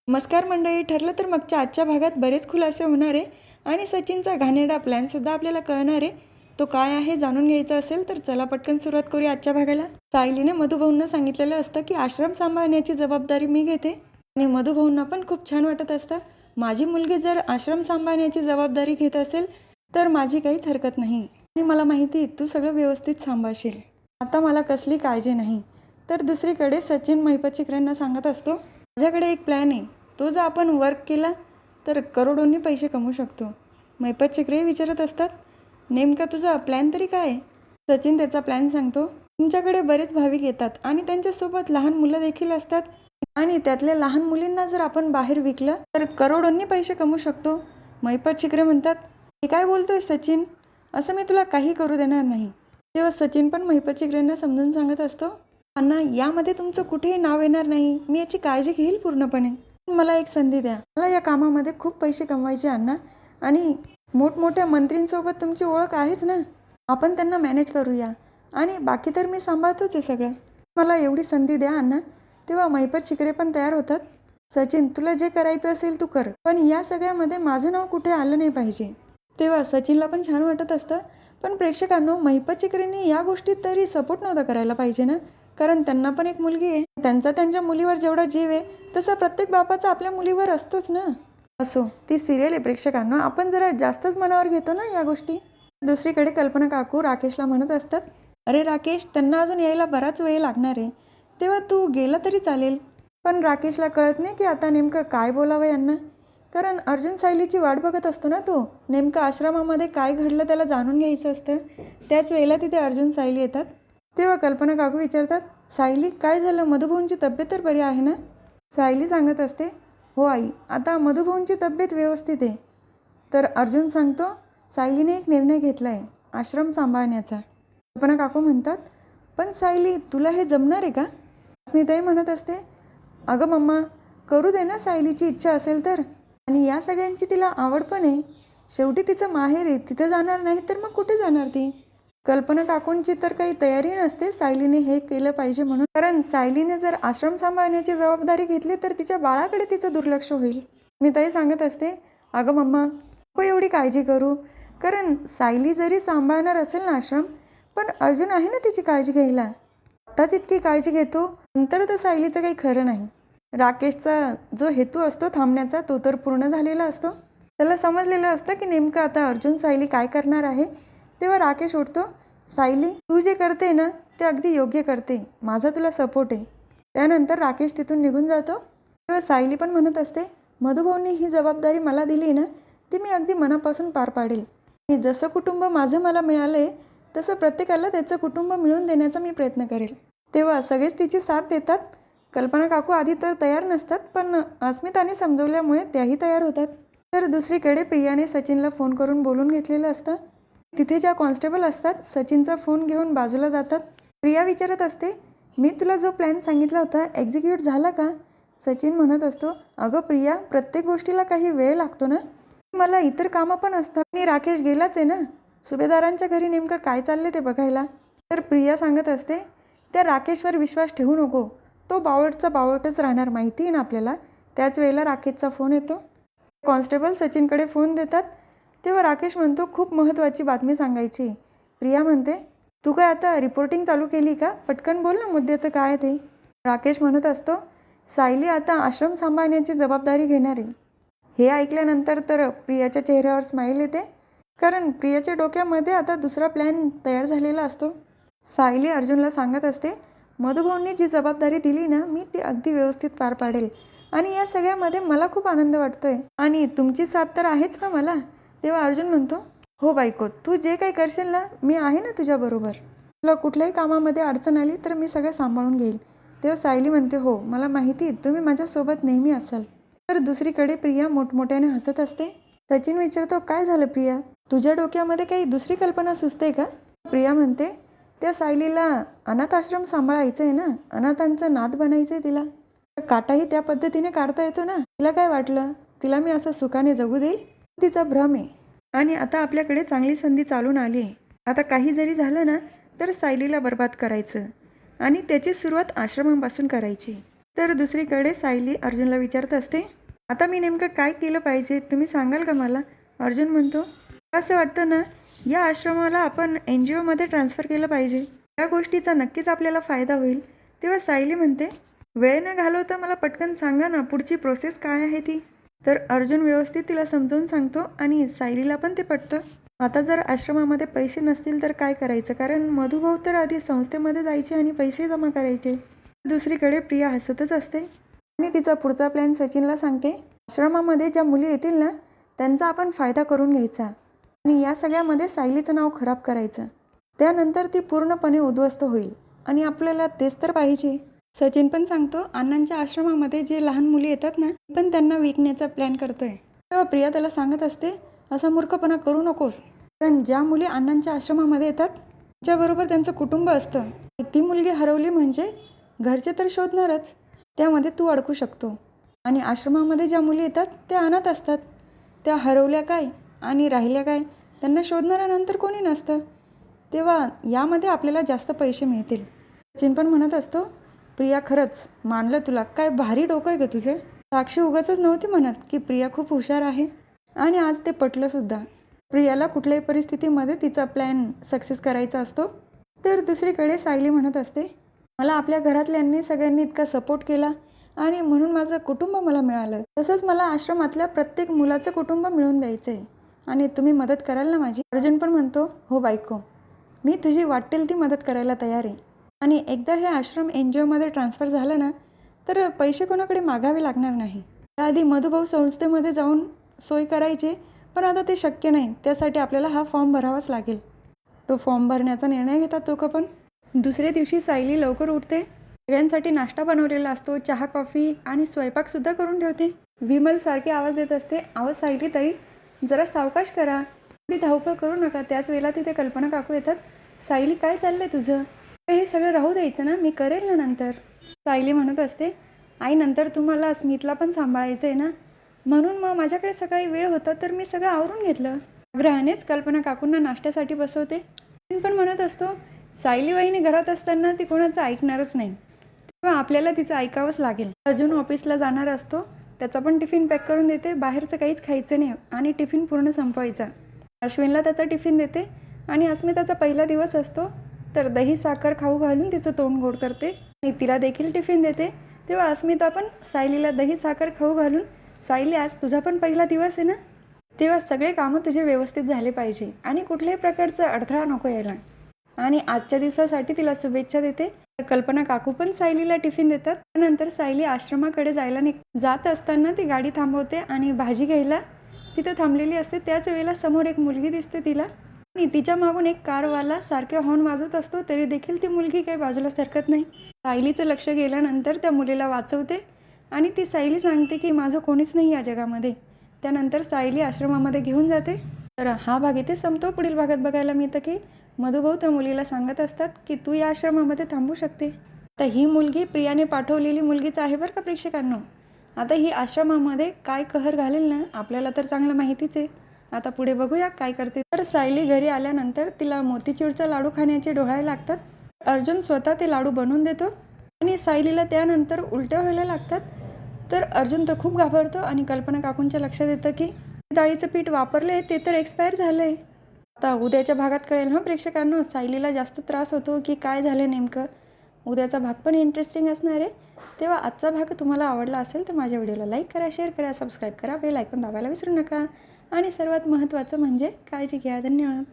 नमस्कार मंडळी. ठरलं तर मागच्या आजच्या भागात बरेच खुलासे होणार आहे आणि सचिनचा घाणेरडा प्लॅनसुद्धा आपल्याला कळणार आहे. तो काय आहे जाणून घ्यायचा असेल तर चला पटकन सुरुवात करूया आजच्या भागाला. सायलीने मधुभाऊंना सांगितलेलं असतं की आश्रम सांभाळण्याची जबाबदारी मी घेते आणि मधुभाऊंना पण खूप छान वाटत असतं. माझी मुलगी जर आश्रम सांभाळण्याची जबाबदारी घेत असेल तर माझी काहीच हरकत नाही आणि मला माहिती तू सगळं व्यवस्थित सांभाळशील. आता मला कसली काळजी नाही. तर दुसरीकडे सचिन महिपत चिकरेंना सांगत असतो, माझ्याकडे एक प्लॅन आहे. तो जर आपण वर्क केला तर करोडोंनी पैसे कमवू शकतो. महिपत चिकरे विचारत असतात, नेमका तुझा प्लॅन तरी काय आहे? सचिन त्याचा प्लॅन सांगतो. तुमच्याकडे बरेच भाविक येतात आणि त्यांच्यासोबत लहान मुलं देखील असतात आणि त्यातल्या लहान मुलींना जर आपण बाहेर विकलं तर करोडोंनी पैसे कमवू शकतो. महिपत चिकरे म्हणतात, हे काय बोलतोय सचिन? असं मी तुला काही करू देणार नाही. तेव्हा सचिन पण महिपत चिकरेंना समजून सांगत असतो, अण्णा यामध्ये तुमचं कुठेही नाव येणार नाही. मी याची काळजी घेईल पूर्णपणे. मला एक संधी द्या. मला या कामामध्ये खूप पैसे कमवायचे अण्णा आणि मोठमोठ्या मंत्रींसोबत तुमची ओळख आहेच ना. आपण त्यांना मॅनेज करूया आणि बाकी तर मी सांभाळतोच आहे सगळं. मला एवढी संधी द्या अण्णा. तेव्हा महिपत चिकरे पण तयार होतात. सचिन तुला जे करायचं असेल तू कर, पण या सगळ्यामध्ये माझं नाव कुठे आलं नाही पाहिजे. तेव्हा सचिनला पण छान वाटत असतं. पण प्रेक्षकांनो, महिपत चिकरेंनी या गोष्टीत तरी सपोर्ट नव्हता करायला पाहिजे ना, कारण त्यांना पण एक मुलगी आहे. त्यांचा त्यांच्या मुलीवर जेवढा जीव आहे तसा प्रत्येक बापाचा आपल्या मुलीवर असतोच ना. असो, ती सिरियल आहे प्रेक्षकांना, आपण जरा जास्तच मनावर घेतो ना या गोष्टी. दुसरीकडे कल्पना काकू राकेशला म्हणत असतात, अरे राकेश, त्यांना अजून यायला बराच वेळ लागणार आहे, तेव्हा तू गेला तरी चालेल. पण राकेशला कळत नाही की आता नेमकं काय बोलावं यांना, कारण अर्जुन सायलीची वाट बघत असतो ना तो. नेमकं आश्रमामध्ये काय घडलं त्याला जाणून घ्यायचं असतं. त्याच वेळेला तिथे अर्जुन सायली येतात. तेव्हा कल्पना काकू विचारतात, सायली काय झालं? मधुभाऊंची तब्येत तर बरी आहे ना? सायली सांगत असते, हो आई, आता मधुभाऊंची तब्येत व्यवस्थित आहे. तर अर्जुन सांगतो, सायलीने एक निर्णय घेतला आहे आश्रम सांभाळण्याचा. कल्पना काकू म्हणतात, पण सायली तुला हे जमणार आहे का? अस्मिताई म्हणत असते, अगं मम्मा, करू दे ना, सायलीची इच्छा असेल तर. आणि या सगळ्यांची तिला आवड पण आहे. शेवटी तिचं माहेर आहे, तिथे जाणार नाही तर मग कुठे जाणार ती? कल्पना काकूंची तर काही तयारी नसते सायलीने हे केलं पाहिजे म्हणून, कारण सायलीने जर आश्रम सांभाळण्याची जबाबदारी घेतली तर तिच्या बाळाकडे तिचं दुर्लक्ष होईल. मी ताई सांगत असते, अगं मम्मा, नको एवढी काळजी करू, कारण सायली जरी सांभाळणार असेल ना आश्रम, पण अर्जुन आहे ना तिची काळजी घ्यायला. आत्ताच इतकी काळजी घेतो, नंतर तर सायलीचं काही खरं नाही. राकेशचा जो हेतू असतो थांबण्याचा तो तर पूर्ण झालेला असतो. त्याला समजलेलं असतं की नेमकं आता अर्जुन सायली काय करणार आहे. तेव्हा राकेश उठतो, सायली तू जे करते ना ते अगदी योग्य करते, माझा तुला सपोर्ट आहे. त्यानंतर राकेश तिथून निघून जातो. तेव्हा सायली पण म्हणत असते, मधुभाऊंनी ही जबाबदारी मला दिली ना, ती मी अगदी मनापासून पार पाडेल. आणि जसं कुटुंब माझं मला मिळालं आहे तसं प्रत्येकाला त्याचं कुटुंब मिळवून देण्याचा मी प्रयत्न करेल. तेव्हा सगळेच तिची साथ देतात. कल्पना काकू आधी तर तयार नसतात, पण अस्मिताने समजवल्यामुळे त्याही तयार होतात. तर दुसरीकडे प्रियाने सचिनला फोन करून बोलून घेतलेलं असतं. तिथे ज्या कॉन्स्टेबल असतात सचिनचा फोन घेऊन बाजूला जातात. प्रिया विचारत असते, मी तुला जो प्लॅन सांगितला होता एक्झिक्यूट झाला का? सचिन म्हणत असतो, अगं प्रिया, प्रत्येक गोष्टीला काही वेळ लागतो ना, मला इतर कामं पण असतात आणि राकेश गेलाच आहे ना सुभेदारांच्या घरी नेमकं काय चाललं ते बघायला. तर प्रिया सांगत असते, त्या राकेशवर विश्वास ठेवू नको, तो बावळटचा बावळटच राहणार, माहिती आहे ना आपल्याला. त्याच वेळेला राकेशचा फोन येतो. कॉन्स्टेबल सचिनकडे फोन देतात. तेव्हा राकेश म्हणतो, खूप महत्त्वाची बातमी सांगायची. प्रिया म्हणते, तू काय आता रिपोर्टिंग चालू केली का? पटकन बोल ना, मुद्द्याचं काय ते. राकेश म्हणत असतो, सायली आता आश्रम सांभाळण्याची जबाबदारी घेणार आहे. हे ऐकल्यानंतर तर प्रियाच्या चेहऱ्यावर स्माईल येते, कारण प्रियाच्या डोक्यामध्ये आता दुसरा प्लॅन तयार झालेला असतो. सायली अर्जुनला सांगत असते, मधुभाऊंनी जी जबाबदारी दिली ना, मी ती अगदी व्यवस्थित पार पाडेल आणि या सगळ्यामध्ये मला खूप आनंद वाटतोय आणि तुमची साथ तर आहेच ना मला. तेव्हा अर्जुन म्हणतो, हो बायको, तू जे काही करशील ना, मी आहे ना तुझ्याबरोबर. तुला कुठल्याही कामामध्ये अडचण आली तर मी सगळं सांभाळून घेईल. तेव्हा सायली म्हणते, हो मला माहिती, तुम्ही माझ्यासोबत नेहमी असाल. तर दुसरीकडे प्रिया मोठमोठ्याने हसत असते. सचिन विचारतो, काय झालं प्रिया, तुझ्या डोक्यामध्ये काही दुसरी कल्पना सुचते का? प्रिया म्हणते, त्या सायलीला अनाथ आश्रम सांभाळायचं आहे ना, अनाथांचं नाद बनायचं आहे तिला. काटाही त्या पद्धतीने काढता येतो ना. तिला काय वाटलं, तिला मी असं सुखाने जगू देईल? तिचा भ्रम आहे. आणि आता आपल्याकडे चांगली संधी चालून आली आहे. आता काही जरी झालं ना तर सायलीला बर्बाद करायचं आणि त्याची सुरुवात आश्रमापासून करायची. तर दुसरीकडे सायली अर्जुनला विचारत असते, आता मी नेमकं काय केलं पाहिजे तुम्ही सांगाल का मला? अर्जुन म्हणतो, असं वाटतं ना, या आश्रमाला आपण NGO मध्ये ट्रान्सफर केलं पाहिजे. या गोष्टीचा नक्कीच आपल्याला फायदा होईल. तेव्हा सायली म्हणते, वेळ न घालवता मला पटकन सांगा ना पुढची प्रोसेस काय आहे ती. तर अर्जुन व्यवस्थित तिला समजावून सांगतो आणि सायलीला पण ते पटतं. आता जर आश्रमामध्ये पैसे नसतील तर काय करायचं, कारण मधुभाऊ तर आधी संस्थेमध्ये जायचे आणि पैसे जमा करायचे. दुसरीकडे प्रिया हसतच असते आणि तिचा पुढचा प्लॅन सचिनला सांगते, आश्रमामध्ये ज्या मुली येतील ना त्यांचा आपण फायदा करून घ्यायचा आणि या सगळ्यामध्ये सायलीचं नाव खराब करायचं. त्यानंतर ती पूर्णपणे उद्ध्वस्त होईल आणि आपल्याला तेच तर पाहिजे. सचिन पण सांगतो, अण्णांच्या आश्रमामध्ये जे लहान मुली येतात ना पण त्यांना विकण्याचा प्लॅन करतोय. तेव्हा प्रिया त्याला सांगत असते, असा मूर्खपणा करू नकोस, कारण ज्या मुली अण्णांच्या आश्रमामध्ये येतात त्याच्याबरोबर त्यांचं कुटुंब असतं. ती मुलगी हरवली म्हणजे घरचे तर शोधणारच, त्यामध्ये तू अडकू शकतो. आणि आश्रमामध्ये ज्या मुली येतात त्या अनाथ असतात, त्या हरवल्या काय आणि राहिल्या काय त्यांना शोधणाऱ्यानंतर कोणी नसतं, तेव्हा यामध्ये आपल्याला जास्त पैसे मिळतील. सचिन पण म्हणत असतो, प्रिया खरंच मानलं तुला, काय भारी डोकं आहे ग तुझे. साक्षी उगाचच नव्हती म्हणत की प्रिया खूप हुशार आहे आणि आज ते पटलं सुद्धा. प्रियाला कुठल्याही परिस्थितीमध्ये तिचा प्लॅन सक्सेस करायचा असतो. तर दुसरीकडे सायली म्हणत असते, मला आपल्या घरातल्यांनी सगळ्यांनी इतका सपोर्ट केला आणि म्हणून माझं कुटुंब मला मिळालं, तसंच मला आश्रमातल्या प्रत्येक मुलाचं कुटुंब मिळवून द्यायचं आहे आणि तुम्ही मदत कराल ना माझी. अर्जुन पण म्हणतो, हो बायको, मी तुझी वाटेल ती मदत करायला तयार आहे. आणि एकदा हे आश्रम NGO मध्ये ट्रान्सफर झालं ना तर पैसे कोणाकडे मागावे लागणार नाही. त्याआधी मधुभाऊ संस्थेमध्ये जाऊन सोय करायचे, पण आता ते शक्य नाही. त्यासाठी आपल्याला हा फॉर्म भरावाच लागेल. तो फॉर्म भरण्याचा निर्णय घेतात दोघं पण. दुसऱ्या दिवशी सायली लवकर उठते, सगळ्यांसाठी नाश्ता बनवलेला असतो, चहा कॉफी आणि स्वयंपाकसुद्धा करून ठेवते. विमल सारखे आवाज देत असते, आवाज सायली ताई जरा सावकाश करा, थोडी धावपळ करू नका. त्याच वेळेला तिथे कल्पना काकू येतात. सायली काय चाललंय तुझं? हे सगळं राहू द्यायचं ना, मी करेल ना नंतर. सायली म्हणत असते, आई नंतर तुम्हाला स्मितला पण सांभाळायचं आहे ना, म्हणून मग माझ्याकडे सकाळी वेळ होता तर मी सगळं आवरून घेतलं. आग्रहानेच कल्पना काकूंना नाश्त्यासाठी बसवते. पण म्हणत असतो, सायली वहिनी घरात असताना ती कोणाचं ऐकणारच नाही, तेव्हा आपल्याला तिचं ऐकावंच लागेल. अजून ऑफिसला जाणार असतो, त्याचा पण टिफिन पॅक करून देते. बाहेरचं काहीच खायचं नाही आणि टिफिन पूर्ण संपवायचा. अश्विनला त्याचा टिफिन देते आणि अस्मिताचा पहिला दिवस असतो तर दही साखर खाऊ घालून तिचं तोंड गोड करते आणि तिला देखील टिफिन देते. तेव्हा अस्मिता पण सायलीला दही साखर खाऊ घालून, सायली आज तुझा पण पहिला दिवस आहे ना, तेव्हा सगळे कामं तुझे व्यवस्थित झाले पाहिजे आणि कुठल्याही प्रकारचा अडथळा नको यायला. आणि आजच्या दिवसासाठी तिला शुभेच्छा देते. कल्पना काकू पण सायलीला टिफिन देतात. त्यानंतर सायली आश्रमाकडे जात असताना ती गाडी थांबवते आणि भाजी घ्यायला तिथं थांबलेली असते. त्याच वेळेला समोर एक मुलगी दिसते तिला आणि तिच्या मागून एक कारवाला सारखे हॉर्न वाजवत असतो, तरी देखील ती मुलगी काही बाजूला सरकत नाही. सायलीचं लक्ष गेल्यानंतर त्या मुलीला वाचवते आणि ती सायली सांगते की माझं कोणीच नाही या जगामध्ये. त्यानंतर सायली आश्रमामध्ये घेऊन जाते. तर हा भाग इथे संपतो. पुढील भागात बघायला मिळतं की मधुभाऊ त्या मुलीला सांगत असतात की तू या आश्रमामध्ये थांबू शकते. तर ही मुलगी प्रियाने पाठवलेली मुलगीच आहे बरं का प्रेक्षकांनो. आता ही आश्रमामध्ये काय कहर घालेल ना आपल्याला तर चांगलं माहितीच आहे. आता पुढे बघूया काय करते. तर सायली घरी आल्यानंतर तिला मोतीचूरचा लाडू खाण्याचे डोहाळे लागतात. अर्जुन स्वतः ते लाडू बनवून देतो आणि सायलीला त्यानंतर उलट्या व्हायला लागतात. तर अर्जुन तर खूप घाबरतो आणि कल्पना काकूंच्या लक्षात येतं की डाळीचं पीठ वापरले ते तर एक्सपायर झालंय. आता उद्याच्या भागात कळेल ना प्रेक्षकांना सायलीला जास्त त्रास होतो की काय झालं नेमकं. उद्याचा भाग पण इंटरेस्टिंग असणार आहे. तेव्हा आजचा भाग तुम्हाला आवडला असेल तर माझ्या व्हिडिओला लाईक करा, शेअर करा, सबस्क्राईब करा, बेल आयकॉन दाबायला विसरू नका आणि सर्वात महत्त्वाचं म्हणजे काळजी घ्या. धन्यवाद.